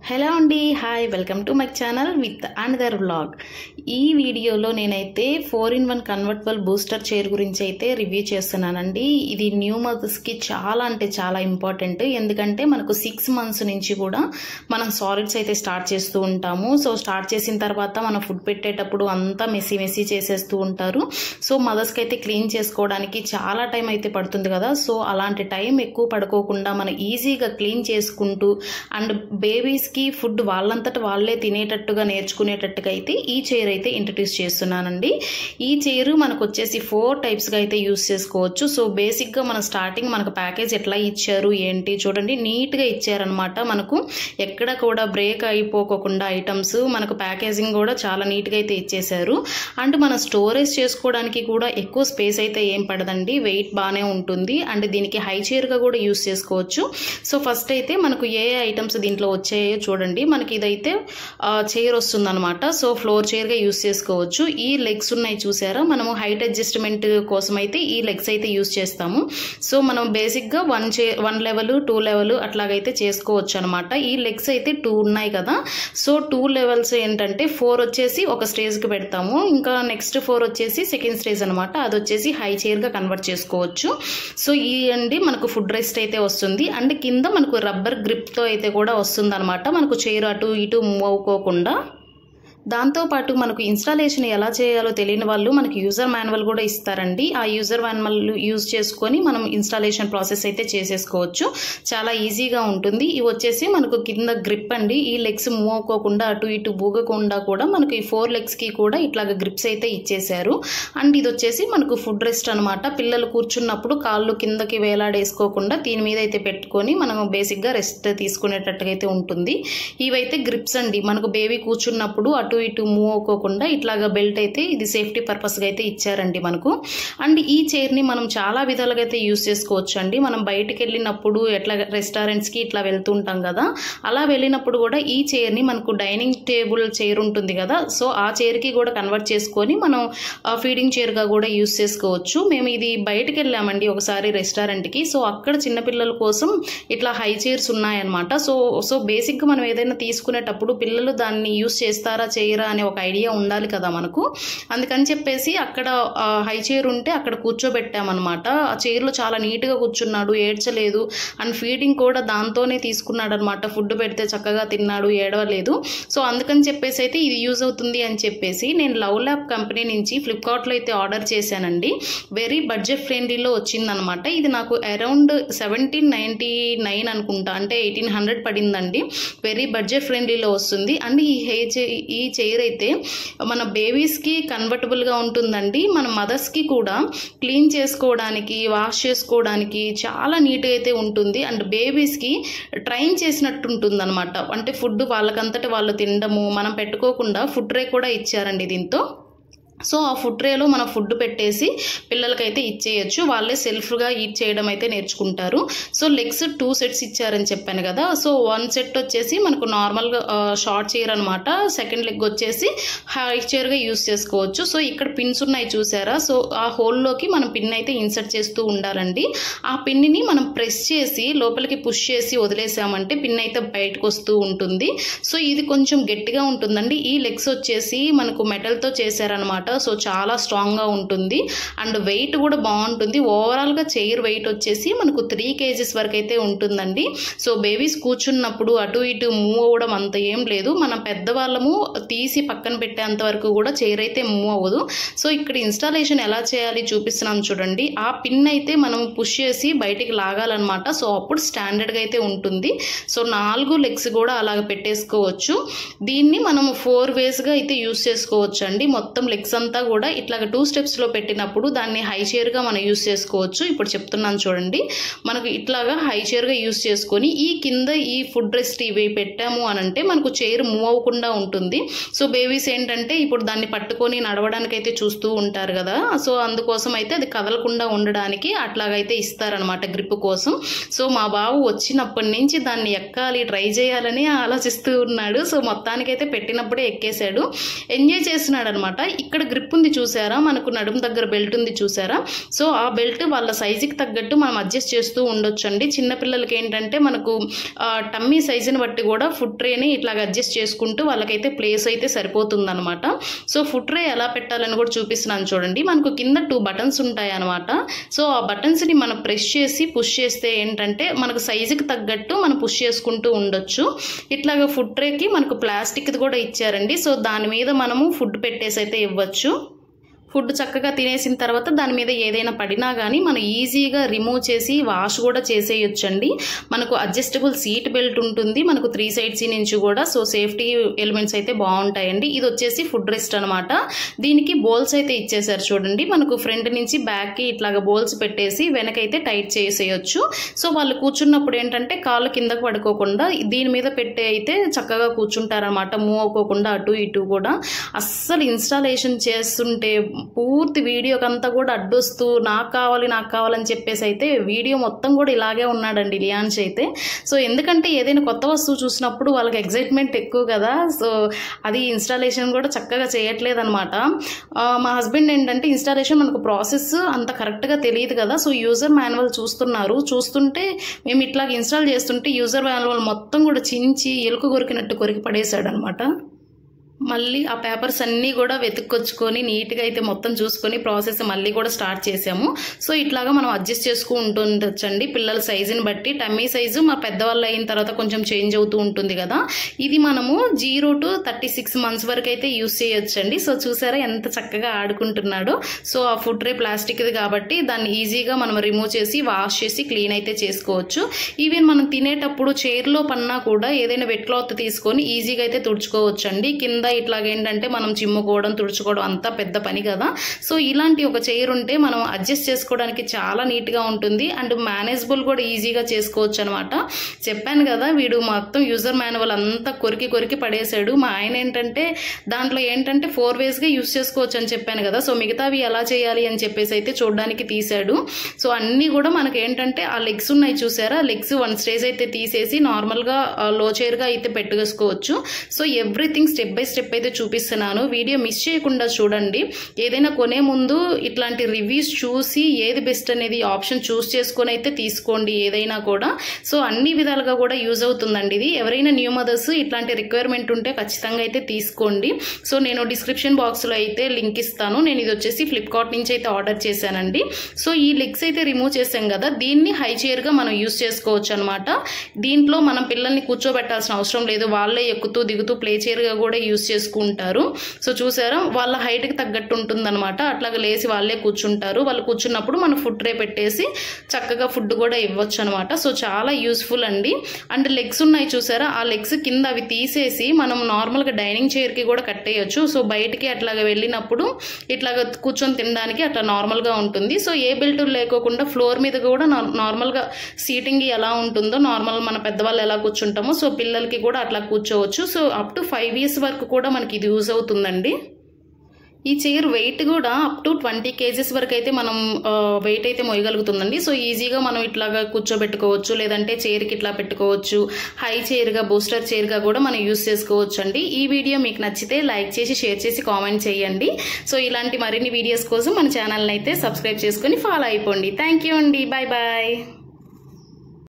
Hello అండి, hi, welcome to my channel with another vlog. ఈ వీడియోలో నేనైతే 4-in-1 కన్వర్టబుల్ బూస్టర్ చైర్ గురించి అయితే రివ్యూ చేస్తున్నానండి. ఇది న్యూ మదర్స్కి చాలా అంటే చాలా ఇంపార్టెంట్. ఎందుకంటే మనకు 6 months నుంచి కూడా మనం సాలిడ్స్ అయితే స్టార్ట్ చేస్తూ ఉంటాము. సో స్టార్ట్ చేసిన తర్వాత మనం ఫుడ్ పెట్టేటప్పుడు అంతా మెస్సీ చేసేస్తూ ఉంటారు. సో మదర్స్కి అయితే క్లీన్ చేసుకోవడానికి చాలా టైం అయితే పడుతుంది కదా. సో అలాంటి టైం ఎక్కువ పడుకోకుండా మనం ఈజీగా క్లీన్ చేసుకుంటూ అండ్ బేబీస్కి ఫుడ్ వాళ్ళంతట వాళ్ళే తినేటట్టుగా నేర్చుకునేటట్టుగా అయితే ఈ చైర్ అయితే ఇంట్రడ్యూస్ చేస్తున్నానండి. ఈ చైర్ మనకు వచ్చేసి 4 typesగా అయితే యూస్ చేసుకోవచ్చు. సో బేసిక్గా మన స్టార్టింగ్ మనకు ప్యాకేజ్ ఎట్లా ఇచ్చారు ఏంటి చూడండి, నీట్గా ఇచ్చారనమాట. మనకు ఎక్కడ కూడా బ్రేక్ అయిపోకుండా ఐటమ్స్, మనకు ప్యాకేజింగ్ కూడా చాలా నీట్గా అయితే ఇచ్చేసారు. అండ్ మన స్టోరేజ్ చేసుకోవడానికి కూడా ఎక్కువ స్పేస్ అయితే ఏం పడదండి, వెయిట్ బాగానే ఉంటుంది. అండ్ దీనికి హై చైర్గా కూడా యూస్ చేసుకోవచ్చు. సో ఫస్ట్ అయితే మనకు ఏ ఐటమ్స్ దీంట్లో వచ్చాయో చూడండి. మనకి ఇదైతే చైర్ వస్తుంది అనమాట. సో ఫ్లోర్ చైర్గా యూస్ చేసుకోవచ్చు. ఈ లెగ్స్ ఉన్నాయి చూసారా, మనము హైట్ అడ్జస్ట్మెంట్ కోసం అయితే ఈ లెగ్స్ అయితే యూస్ చేస్తాము. సో మనం బేసిక్గా 1 level 2 level అట్లాగైతే చేసుకోవచ్చు అనమాట. ఈ లెగ్స్ అయితే 2 ఉన్నాయి కదా. సో 2 levels ఏంటంటే 4 వచ్చేసి ఒక స్టేజ్కి పెడతాము, ఇంకా నెక్స్ట్ 4 వచ్చేసి సెకండ్ స్టేజ్ అనమాట. అది వచ్చేసి హై చైర్గా కన్వర్ట్ చేసుకోవచ్చు. సో ఈ అండి మనకు ఫుడ్ రెస్ట్ అయితే వస్తుంది. అండ్ కింద మనకు రబ్బర్ గ్రిప్తో అయితే కూడా వస్తుంది అనమాట, మనకు చైర్ అటు ఇటు మూవ్ అవ్వకోకుండా. దాంతోపాటు మనకు ఇన్స్టాలేషన్ ఎలా చేయాలో తెలియని వాళ్ళు మనకి యూజర్ మాన్యువల్ కూడా ఇస్తారండి. ఆ యూజర్ మాన్యువల్ యూజ్ చేసుకొని మనం ఇన్స్టాలేషన్ ప్రాసెస్ అయితే చేసేసుకోవచ్చు. చాలా ఈజీగా ఉంటుంది. ఇవి వచ్చేసి మనకు కింద గ్రిప్ అండి. ఈ లెగ్స్ మూవ్ అవ్వకోకుండా అటు ఇటు బూగకుండా కూడా మనకు ఈ 4 legsకి కూడా ఇట్లాగ గ్రిప్స్ అయితే ఇచ్చేసారు. అండ్ ఇది వచ్చేసి మనకు ఫుడ్ రెస్ట్ అనమాట. పిల్లలు కూర్చున్నప్పుడు కాళ్ళు కిందకి వేలాడేసుకోకుండా దీని మీద అయితే పెట్టుకొని మనం బేసిక్గా రెస్ట్ తీసుకునేటట్టుగా అయితే ఉంటుంది. ఇవైతే గ్రిప్స్ అండి. మనకు బేబీ కూర్చున్నప్పుడు అటు ఇటు మూవ్ అవ్వకోకుండా ఇట్లాగా బెల్ట్ అయితే ఇది సేఫ్టీ పర్పస్గా అయితే ఇచ్చారండి మనకు. అండ్ ఈ చైర్ని మనం చాలా విధాలుగా అయితే యూస్ చేసుకోవచ్చు అండి. మనం బయటికి వెళ్ళినప్పుడు ఎట్లా రెస్టారెంట్స్కి ఇట్లా వెళ్తుంటాం కదా, అలా వెళ్ళినప్పుడు కూడా ఈ చైర్ని మనకు డైనింగ్ టేబుల్ చైర్ ఉంటుంది కదా, సో ఆ చైర్కి కూడా కన్వర్ట్ చేసుకొని మనం ఫీడింగ్ చైర్గా కూడా యూస్ చేసుకోవచ్చు. మేము ఇది బయటికి వెళ్ళామండి ఒకసారి రెస్టారెంట్కి. సో అక్కడ చిన్నపిల్లల కోసం ఇట్లా హై చైర్స్ ఉన్నాయన్నమాట. సో బేసిక్గా మనం ఏదైనా తీసుకునేటప్పుడు పిల్లలు దాన్ని యూస్ చేస్తారా చేయరా అనే ఒక ఐడియా ఉండాలి కదా మనకు. అందుకని చెప్పేసి అక్కడ హై చైర్ ఉంటే అక్కడ కూర్చోబెట్టామన్నమాట. ఆ చైర్లో చాలా నీట్గా కూర్చున్నాడు, ఏడ్చలేదు. అండ్ ఫీడింగ్ కూడా దాంతోనే తీసుకున్నాడు అనమాట. ఫుడ్ పెడితే చక్కగా తిన్నాడు, ఏడవలేదు. సో అందుకని చెప్పేసి అయితే ఇది యూజ్ అవుతుంది అని చెప్పేసి నేను లవ్ ల్యాబ్ కంపెనీ నుంచి ఫ్లిప్కార్ట్లో అయితే ఆర్డర్ చేశానండి. వెరీ బడ్జెట్ ఫ్రెండ్లీలో వచ్చిందనమాట. ఇది నాకు అరౌండ్ 1799 అనుకుంటా, అంటే 1800 పడిందండి. వెరీ బడ్జెట్ ఫ్రెండ్లీలో వస్తుంది. అండ్ ఈ చైర్ అయితే మన బేబీస్కి కన్వర్టబుల్గా ఉంటుందండి. మన మదర్స్కి కూడా క్లీన్ చేసుకోవడానికి, వాష్ చేసుకోవడానికి చాలా నీట్గా అయితే ఉంటుంది. అండ్ బేబీస్కి ట్రైన్ చేసినట్టు ఉంటుంది అనమాట. అంటే ఫుడ్ వాళ్ళకంతటి వాళ్ళు తినడము, మనం పెట్టుకోకుండా ఫుడ్ ట్రే కూడా ఇచ్చారండి దీంతో. సో ఆ ఫుడ్ ట్రేలో మనం ఫుడ్ పెట్టేసి పిల్లలకైతే ఇచ్చేయచ్చు. వాళ్ళే సెల్ఫ్గా ఈట్ చేయడం అయితే నేర్చుకుంటారు. సో లెగ్స్ 2 sets ఇచ్చారని చెప్పాను కదా. సో 1 set వచ్చేసి మనకు నార్మల్గా షార్ట్ చైర్ అనమాట. సెకండ్ లెగ్ వచ్చేసి హై చైర్గా యూస్ చేసుకోవచ్చు. సో ఇక్కడ పిన్స్ ఉన్నాయి చూసారా. సో ఆ హోల్లోకి మనం పిన్ అయితే ఇన్సర్ట్ చేస్తూ ఉండాలండి. ఆ పిన్ని మనం ప్రెస్ చేసి లోపలికి పుష్ చేసి వదిలేసామంటే పిన్ అయితే బయటకు వస్తూ ఉంటుంది. సో ఇది కొంచెం గట్టిగా ఉంటుందండి. ఈ లెగ్స్ వచ్చేసి మనకు మెటల్తో చేశారనమాట. సో చాలా స్ట్రాంగ్గా ఉంటుంది. అండ్ వెయిట్ కూడా బాగుంటుంది. ఓవరాల్గా చైర్ వెయిట్ వచ్చేసి మనకు 3 kgs వరకు అయితే ఉంటుందండి. సో బేబీస్ కూర్చున్నప్పుడు అటు ఇటు మూవ్ అవ్వడం అంత ఏం లేదు. మనం పెద్దవాళ్ళము తీసి పక్కన పెట్టేంత వరకు కూడా చైర్ అయితే మూవ్ అవ్వదు. సో ఇక్కడ ఇన్స్టాలేషన్ ఎలా చేయాలి చూపిస్తున్నాం చూడండి. ఆ పిన్ అయితే మనం పుష్ చేసి బయటికి లాగాలన్నమాట. సో అప్పుడు స్టాండర్డ్గా అయితే ఉంటుంది. సో 4 legs కూడా అలాగ పెట్టేసుకోవచ్చు. దీన్ని మనము 4 waysగా అయితే యూస్ చేసుకోవచ్చు అండి. మొత్తం లెగ్స్ అంతా కూడా ఇట్లాగ 2 stepsలో పెట్టినప్పుడు దాన్ని హై చైర్గా మనం యూస్ చేసుకోవచ్చు. ఇప్పుడు చెప్తున్నాను చూడండి. మనకు ఇట్లాగా హై చైర్గా యూస్ చేసుకొని ఈ కింద ఈ ఫుడ్ రెస్ట్ ఇవి పెట్టాము అని అంటే మనకు చైర్ మూవ్ అవ్వకుండా ఉంటుంది. సో బేబీస్ ఏంటంటే ఇప్పుడు దాన్ని పట్టుకొని నడవడానికి అయితే చూస్తూ ఉంటారు కదా. సో అందుకోసం అయితే అది కదలకుండా ఉండడానికి అట్లాగైతే ఇస్తారనమాట గ్రిప్ కోసం. సో మా బాబు వచ్చినప్పటి నుంచి దాన్ని ఎక్కాలి, ట్రై చేయాలని ఆలోచిస్తూ ఉన్నాడు. సో మొత్తానికైతే పెట్టినప్పుడే ఎక్కేశాడు, ఎంజాయ్ చేస్తున్నాడు అనమాట. ఇక్కడ గ్రిప్ ఉంది చూసారా, మనకు నడుము దగ్గర బెల్ట్ ఉంది చూసారా, సో ఆ బెల్ట్ వాళ్ళ సైజుకి తగ్గట్టు మనం అడ్జస్ట్ చేస్తూ ఉండొచ్చండి. చిన్నపిల్లలకి ఏంటంటే మనకు టమ్మీ సైజుని బట్టి కూడా ఫుడ్ ట్రేని ఇట్లాగ అడ్జస్ట్ చేసుకుంటూ వాళ్ళకైతే ప్లేస్ అయితే సరిపోతుంది అనమాట. సో ఫుడ్ ట్రే ఎలా పెట్టాలని కూడా చూపిస్తున్నాను చూడండి. మనకు కింద 2 బటన్స్ ఉంటాయి అనమాట. సో ఆ బటన్స్ని మనం ప్రెస్ చేసి పుష్ చేస్తే ఏంటంటే మనకు సైజుకి తగ్గట్టు మనం పుష్ చేసుకుంటూ ఉండొచ్చు. ఇట్లాగ ఫుడ్ ట్రేకి మనకు ప్లాస్టిక్ది కూడా ఇచ్చారండి. సో దాని మీద మనము ఫుడ్ పెట్టేసి అయితే ఇవ్వచ్చు. ఫుడ్ చక్కగా తినేసిన తర్వాత దాని మీద ఏదైనా పడినా కానీ మనం ఈజీగా రిమూవ్ చేసి వాష్ కూడా చేసేయొచ్చండి. మనకు అడ్జస్టబుల్ సీట్ బెల్ట్ ఉంటుంది మనకు 3 సైడ్స్ నుంచి కూడా. సో సేఫ్టీ ఎలిమెంట్స్ అయితే బాగుంటాయండి. ఇది వచ్చేసి ఫుడ్ రెస్ట్ అనమాట. దీనికి బోల్స్ అయితే ఇచ్చేసారు చూడండి. మనకు ఫ్రంట్ నుంచి బ్యాక్కి ఇట్లాగా బోల్స్ పెట్టేసి వెనకైతే టైట్ చేసేయచ్చు. సో వాళ్ళు కూర్చున్నప్పుడు ఏంటంటే కాళ్ళు కిందకు పడుకోకుండా దీని మీద పెట్టి అయితే చక్కగా కూర్చుంటారనమాట, మూవ్ అవ్వకుండా అటు ఇటు కూడా. అస్సలు ఇన్స్టాలేషన్ చేస్తుంటే పూర్తి వీడియోకంతా కూడా అడ్డొస్తూ నాకు కావాలని చెప్పేసి అయితే వీడియో మొత్తం కూడా ఇలాగే ఉన్నాడండి లియాన్స్ అయితే. సో ఎందుకంటే ఏదైనా కొత్త వస్తువు చూసినప్పుడు వాళ్ళకి ఎగ్జైట్మెంట్ ఎక్కువ కదా. సో అది ఇన్స్టాలేషన్ కూడా చక్కగా చేయట్లేదు అనమాట. మా హస్బెండ్ ఏంటంటే ఇన్స్టాలేషన్ మనకు ప్రాసెస్ అంత కరెక్ట్గా తెలియదు కదా. సో యూజర్ మాన్యువల్ చూస్తుంటే మేము ఇట్లా ఇన్స్టాల్ చేస్తుంటే యూజర్ మాన్యువల్ మొత్తం కూడా చించి ఎలుక కొరికినట్టు కొరికి పడేశాడు అనమాట. మళ్ళీ ఆ పేపర్స్ అన్నీ కూడా వెతుక్కొచ్చుకొని నీట్గా అయితే మొత్తం చూసుకొని ప్రాసెస్ మళ్ళీ కూడా స్టార్ట్ చేసాము. సో ఇట్లాగా మనం అడ్జస్ట్ చేసుకుంటూ ఉండొచ్చండి పిల్లల సైజుని బట్టి. టమ్మీ సైజు మా పెద్దవాళ్ళు అయిన తర్వాత కొంచెం చేంజ్ అవుతూ ఉంటుంది కదా. ఇది మనము 0 to 36 months వరకు అయితే యూస్ చేయొచ్చండి. సో చూసారా ఎంత చక్కగా ఆడుకుంటున్నాడో. సో ఆ ఫుడ్ ట్రే ప్లాస్టిక్ది కాబట్టి దాన్ని ఈజీగా మనం రిమూవ్ చేసి వాష్ చేసి క్లీన్ అయితే చేసుకోవచ్చు. ఈవెన్ మనం తినేటప్పుడు చైర్లో పన్నా కూడా ఏదైనా వెట్ క్లాత్ తీసుకొని ఈజీగా అయితే తుడుచుకోవచ్చండి. కింద ఇట్లాగా ఏంటంటే మనం చిమ్ముకోవడం తుడుచుకోవడం అంతా పెద్ద పని కదా. సో ఇలాంటి ఒక చైర్ ఉంటే మనం అడ్జస్ట్ చేసుకోవడానికి చాలా నీట్గా ఉంటుంది అండ్ మేనేజబుల్ కూడా ఈజీగా చేసుకోవచ్చు అనమాట. చెప్పాను కదా వీడు మొత్తం యూజర్ మాన్యువల్ అంతా కొరికి పడేశాడు. మా ఆయన ఏంటంటే దాంట్లో ఏంటంటే 4 waysగా యూజ్ చేసుకోవచ్చు అని చెప్పాను కదా. సో మిగతావి ఎలా చేయాలి అని చెప్పేసి అయితే చూడడానికి తీశాడు. సో అన్నీ కూడా మనకి ఏంటంటే ఆ లెగ్స్ ఉన్నాయి చూసారా, లెగ్స్ 1 స్టేజ్ అయితే తీసేసి నార్మల్గా లో చైర్గా అయితే పెట్టుకోవచ్చు. So everything step by step అయితే చూపిస్తున్నాను. వీడియో మిస్ చేయకుండా చూడండి. ఏదైనా కొనే ముందు ఇట్లాంటి రివ్యూస్ చూసి ఏది బెస్ట్ అనేది ఆప్షన్ చూస్ చేసుకొని అయితే తీసుకోండి ఏదైనా కూడా. సో అన్ని విధాలుగా కూడా యూజ్ అవుతుందండి ఇది. ఎవరైనా న్యూ మదర్స్ ఇట్లాంటి రిక్వైర్మెంట్ ఉంటే ఖచ్చితంగా అయితే తీసుకోండి. సో నేను డిస్క్రిప్షన్ బాక్స్లో అయితే లింక్ ఇస్తాను. నేను ఇది వచ్చేసి ఫ్లిప్కార్ట్ నుంచి అయితే ఆర్డర్ చేశానండి. సో ఈ లెగ్స్ అయితే రిమూవ్ చేసాం కదా, దీన్ని హై చైర్గా మనం యూజ్ చేసుకోవచ్చు అనమాట. దీంట్లో మనం పిల్లల్ని కూర్చోబెట్టాల్సిన అవసరం లేదు. వాళ్ళే ఎక్కుతూ దిగుతూ ప్లే చైర్గా కూడా యూజ్ చేసుకుంటారు. సో చూసారా వాళ్ళ హైట్కి తగ్గట్టు ఉంటుందన్నమాట. అట్లాగా లేసి వాళ్ళే కూర్చుంటారు. వాళ్ళు కూర్చున్నప్పుడు మనం ఫుడ్ ట్రే పెట్టేసి చక్కగా ఫుడ్ కూడా ఇవ్వచ్చు అనమాట. సో చాలా యూస్ఫుల్ అండి. అండ్ లెగ్స్ ఉన్నాయి చూసారా, ఆ లెగ్స్ కింద అవి తీసేసి మనం నార్మల్గా డైనింగ్ చైర్కి కూడా కట్టేయచ్చు. సో బయటికి అట్లాగా వెళ్ళినప్పుడు ఇట్లాగా కూర్చొని తినడానికి అట్లా నార్మల్గా ఉంటుంది. సో ఏ బెల్ట్ లేకోకుండా ఫ్లోర్ మీద కూడా నార్మల్గా సీటింగ్ ఎలా ఉంటుందో నార్మల్ మన పెద్దవాళ్ళు ఎలా కూర్చుంటామో సో పిల్లలకి కూడా అట్లా కూర్చోవచ్చు. సో అప్ టు 5 years వరకు కూడా మనకి ఇది యూజ్ అవుతుందండి. ఈ చైర్ వెయిట్ కూడా అప్ టు 20 kgs వరకు అయితే మనం వెయిట్ అయితే మోయగలుగుతుందండి. సో ఈజీగా మనం ఇట్లాగా కూర్చోబెట్టుకోవచ్చు, లేదంటే చైర్కి ఇట్లా పెట్టుకోవచ్చు. హై చైర్గా బూస్టర్ చైర్గా కూడా మనం యూజ్ చేసుకోవచ్చు అండి. ఈ వీడియో మీకు నచ్చితే లైక్ చేసి షేర్ చేసి కామెంట్ చేయండి. సో ఇలాంటి మరిన్ని వీడియోస్ కోసం మన ఛానల్ని అయితే సబ్స్క్రైబ్ చేసుకొని ఫాలో అయిపోండి. థ్యాంక్ యూ అండి. Bye bye.